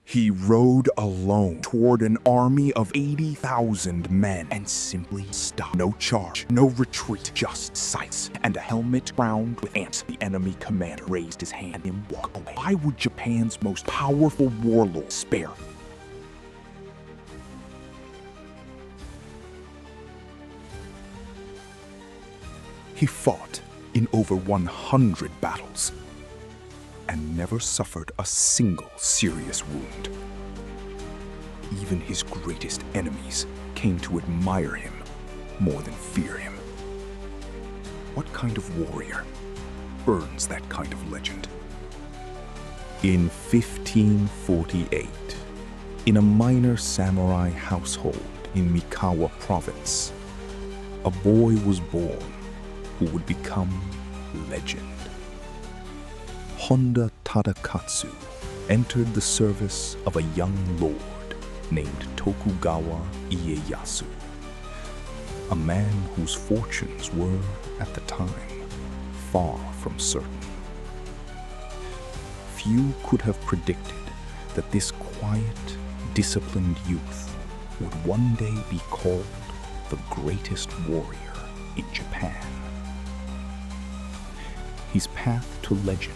He rode alone toward an army of 80,000 men and simply stopped. No charge, no retreat, just sights and a helmet crowned with ants. The enemy commander raised his hand and walked away. Why would Japan's most powerful warlord spare? He fought in over 100 battles and never suffered a single serious wound. Even his greatest enemies came to admire him more than fear him. What kind of warrior earns that kind of legend? In 1548, in a minor samurai household in Mikawa province, a boy was born who would become legend. Honda Tadakatsu entered the service of a young lord named Tokugawa Ieyasu, a man whose fortunes were, at the time, far from certain. Few could have predicted that this quiet, disciplined youth would one day be called the greatest warrior in Japan. His path to legend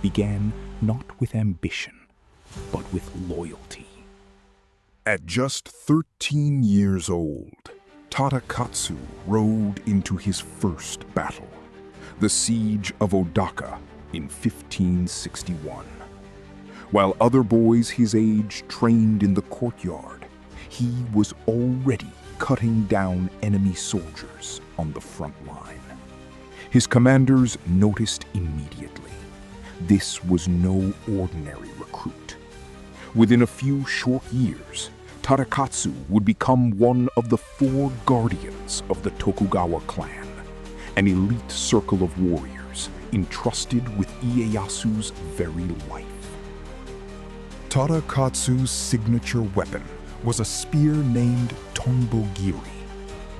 began not with ambition, but with loyalty. At just 13 years old, Tadakatsu rode into his first battle, the siege of Odaka in 1561. While other boys his age trained in the courtyard, he was already cutting down enemy soldiers on the front line. His commanders noticed immediately. This was no ordinary recruit. Within a few short years, Tadakatsu would become one of the 4 guardians of the Tokugawa clan, an elite circle of warriors entrusted with Ieyasu's very life. Tadakatsu's signature weapon was a spear named Tonbogiri,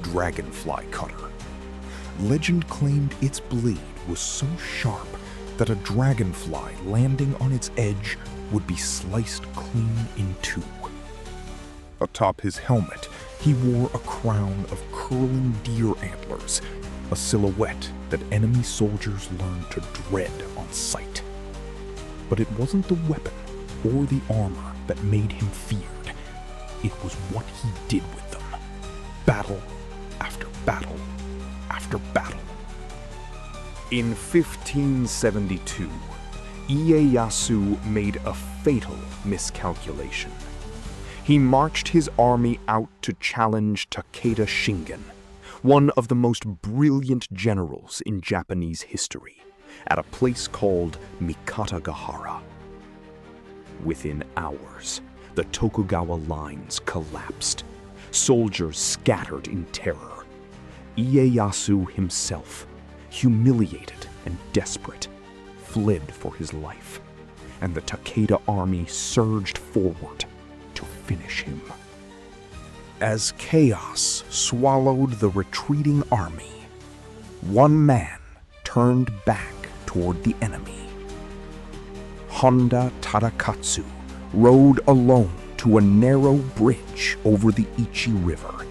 dragonfly cutter. Legend claimed its blade was so sharp that a dragonfly landing on its edge would be sliced clean in two. Atop his helmet, he wore a crown of curling deer antlers, a silhouette that enemy soldiers learned to dread on sight. But it wasn't the weapon or the armor that made him feared. It was what he did with them. Battle after battle after battle. In 1572, Ieyasu made a fatal miscalculation. He marched his army out to challenge Takeda Shingen, one of the most brilliant generals in Japanese history, at a place called Mikatagahara. Within hours, the Tokugawa lines collapsed. Soldiers scattered in terror. Ieyasu himself, humiliated and desperate, fled for his life, and the Takeda army surged forward to finish him. As chaos swallowed the retreating army, one man turned back toward the enemy. Honda Tadakatsu rode alone to a narrow bridge over the Ichi River,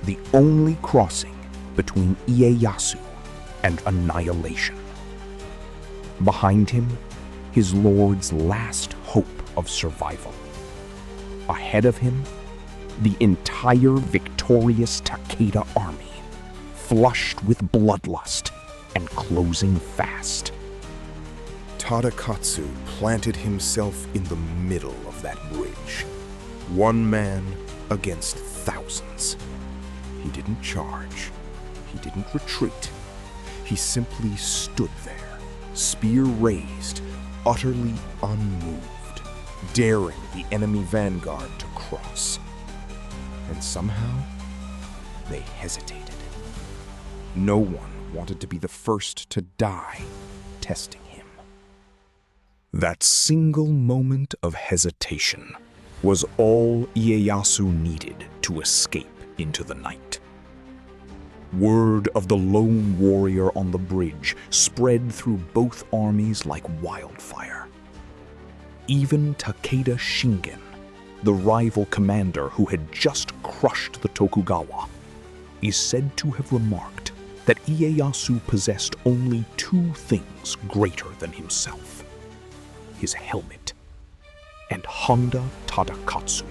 the only crossing between Ieyasu and annihilation. Behind him, his lord's last hope of survival. Ahead of him, the entire victorious Takeda army, flushed with bloodlust and closing fast. Tadakatsu planted himself in the middle of that bridge, one man against thousands. He didn't charge, he didn't retreat. He simply stood there, spear raised, utterly unmoved, daring the enemy vanguard to cross. And somehow, they hesitated. No one wanted to be the first to die testing him. That single moment of hesitation was all Ieyasu needed to escape into the night. Word of the lone warrior on the bridge spread through both armies like wildfire. Even Takeda Shingen, the rival commander who had just crushed the Tokugawa, is said to have remarked that Ieyasu possessed only two things greater than himself: his helmet and Honda Tadakatsu.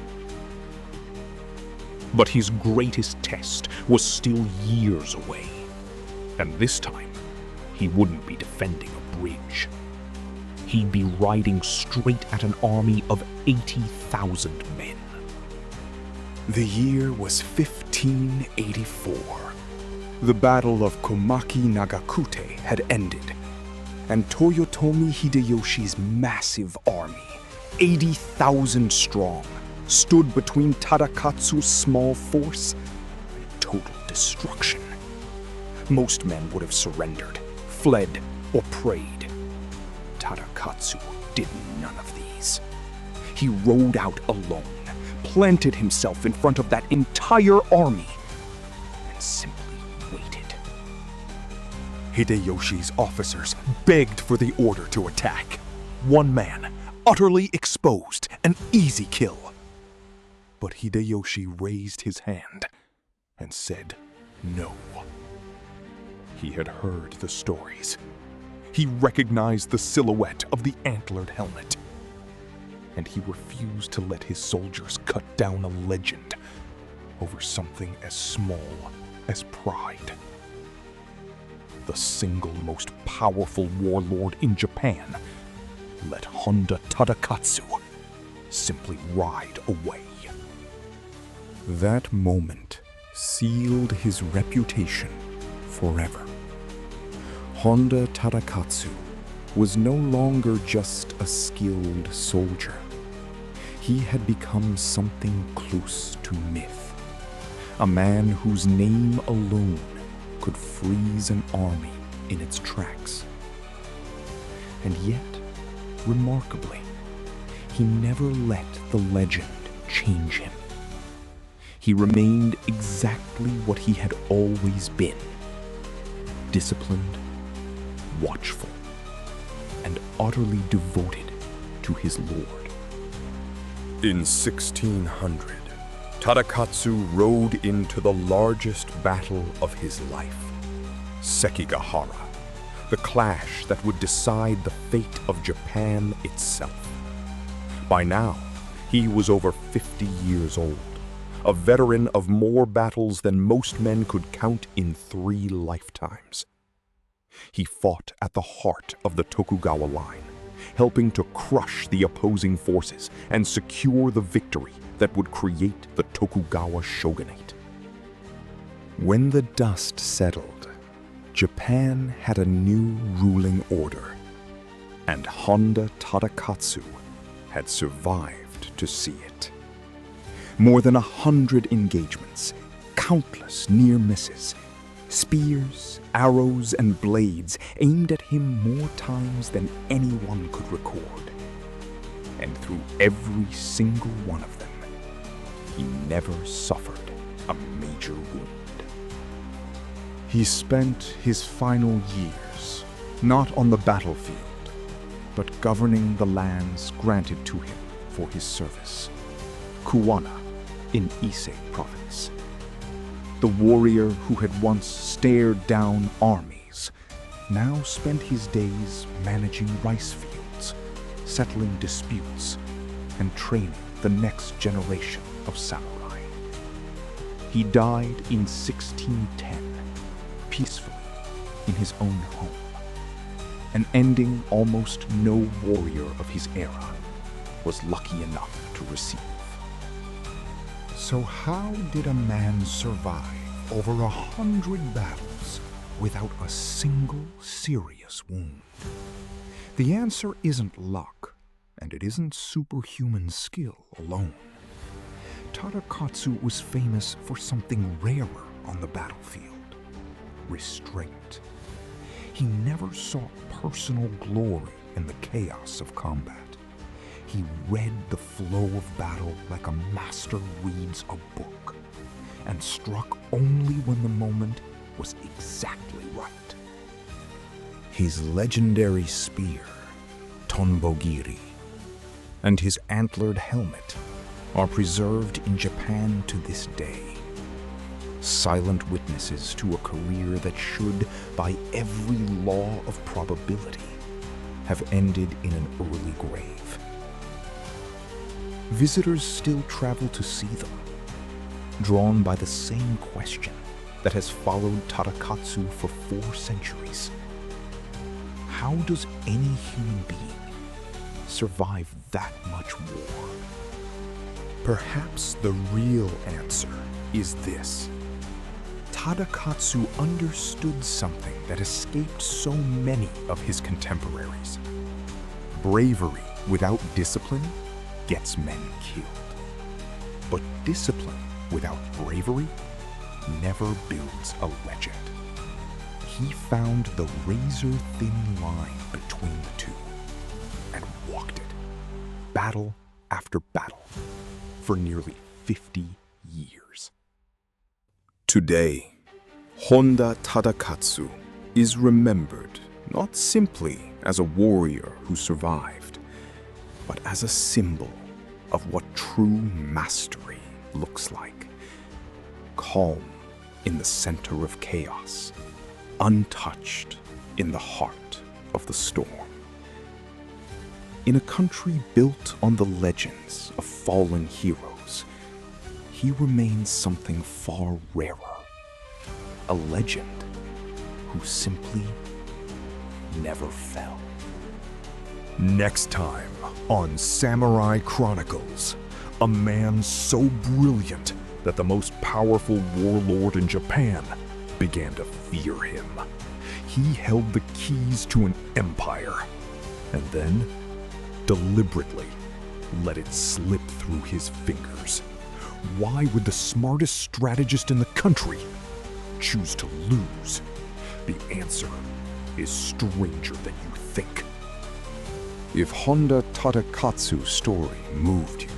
But his greatest test was still years away, and this time he wouldn't be defending a bridge. He'd be riding straight at an army of 80,000 men. The year was 1584. The Battle of Komaki Nagakute had ended, and Toyotomi Hideyoshi's massive army, 80,000 strong, stood between Tadakatsu's small force and total destruction. Most men would have surrendered, fled, or prayed. Tadakatsu did none of these. He rode out alone, planted himself in front of that entire army, and simply waited. Hideyoshi's officers begged for the order to attack. One man, utterly exposed, an easy kill. But Hideyoshi raised his hand and said no. He had heard the stories. He recognized the silhouette of the antlered helmet. And he refused to let his soldiers cut down a legend over something as small as pride. The single most powerful warlord in Japan let Honda Tadakatsu simply ride away. That moment sealed his reputation forever. Honda Tadakatsu was no longer just a skilled soldier. He had become something close to myth. A man whose name alone could freeze an army in its tracks. And yet, remarkably, he never let the legend change him. He remained exactly what he had always been: disciplined, watchful, and utterly devoted to his lord. In 1600, Tadakatsu rode into the largest battle of his life, Sekigahara, the clash that would decide the fate of Japan itself. By now, he was over 50 years old, a veteran of more battles than most men could count in 3 lifetimes. He fought at the heart of the Tokugawa line, helping to crush the opposing forces and secure the victory that would create the Tokugawa shogunate. When the dust settled, Japan had a new ruling order, and Honda Tadakatsu had survived to see it. More than 100 engagements, countless near misses, spears, arrows, and blades aimed at him more times than anyone could record. And through every single one of them, he never suffered a major wound. He spent his final years not on the battlefield, but governing the lands granted to him for his service. Kuwana in Ise province. The warrior who had once stared down armies now spent his days managing rice fields, settling disputes, and training the next generation of samurai. He died in 1610, peacefully in his own home, an ending almost no warrior of his era was lucky enough to receive. So how did a man survive over 100 battles without a single serious wound? The answer isn't luck, and it isn't superhuman skill alone. Tadakatsu was famous for something rarer on the battlefield: restraint. He never sought personal glory in the chaos of combat. He read the flow of battle like a master reads a book, and struck only when the moment was exactly right. His legendary spear, Tonbogiri, and his antlered helmet are preserved in Japan to this day. Silent witnesses to a career that should, by every law of probability, have ended in an early grave. Visitors still travel to see them, drawn by the same question that has followed Tadakatsu for 4 centuries. How does any human being survive that much war? Perhaps the real answer is this. Tadakatsu understood something that escaped so many of his contemporaries. Bravery without discipline gets men killed. But discipline without bravery never builds a legend. He found the razor-thin line between the two and walked it, battle after battle, for nearly 50 years. Today, Honda Tadakatsu is remembered not simply as a warrior who survived, but as a symbol of what true mastery looks like. Calm in the center of chaos, untouched in the heart of the storm. In a country built on the legends of fallen heroes, he remains something far rarer. A legend who simply never fell. Next time on Samurai Chronicles, a man so brilliant that the most powerful warlord in Japan began to fear him. He held the keys to an empire, and then deliberately let it slip through his fingers. Why would the smartest strategist in the country choose to lose? The answer is stranger than you think. If Honda Tadakatsu's story moved you,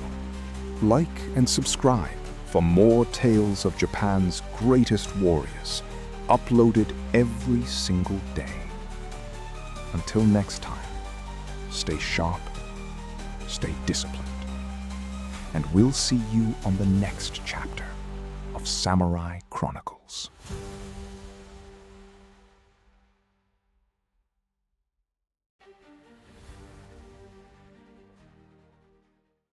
like and subscribe for more tales of Japan's greatest warriors, uploaded every single day. Until next time, stay sharp, stay disciplined, and we'll see you on the next chapter of Samurai Chronicles.